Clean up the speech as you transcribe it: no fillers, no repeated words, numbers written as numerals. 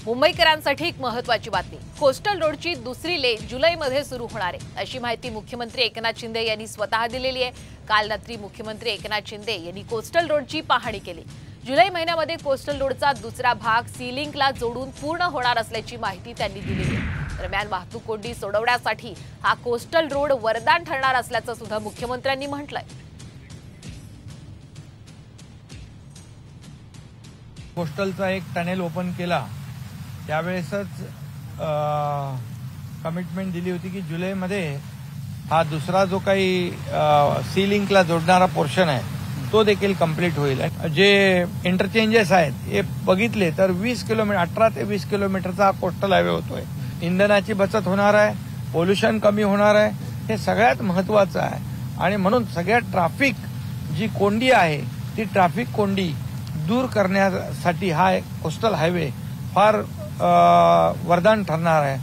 मुंबईकरांसाठी एक महत्त्वाची बातमी। कोस्टल रोडची दुसरी लेन जुलैमध्ये सुरू होणार आहे, अशी माहिती मुख्यमंत्री एकनाथ शिंदे यांनी स्वतः दिलेली आहे। काल रात्री मुख्यमंत्री एकनाथ शिंदे यांनी कोस्टल रोडची पाहणी केली। जुलै महिन्यामध्ये कोस्टल रोडचा दुसरा भाग सी लिंकला जोडून पूर्ण होणार असल्याची माहिती त्यांनी दिली आहे। दरम्यान वाहतूक कोंडी सोडवण्यासाठी हा कोस्टल रोड वरदान ठरणार असल्याचं सुद्धा मुख्यमंत्र्यांनी म्हटलंय। कोस्टलचा एक टनेल ओपन केला त्यावेळेसच कमिटमेंट दिली होती की जुलैमध्ये हा दुसरा जो काही सी लिंकला जोडणारा पोर्शन आहे तो देखील कंप्लीट होईल। जे इंटरचेंजेस आहेत हे बघितले तर 20 किलोमीटर 18 ते 20 किलोमीटरचा हा कोस्टल हायवे होतोय। इंधनाची बचत होणार आहे, पोल्युशन कमी होणार आहे, हे सगळ्यात महत्वाचं आहे। आणि म्हणून सगळ्यात ट्रॅफिक जी कोंडी आहे ती ट्रॅफिक कोंडी दूर करण्यासाठी हा कोस्टल हायवे फार वरदान ठरणार आहे।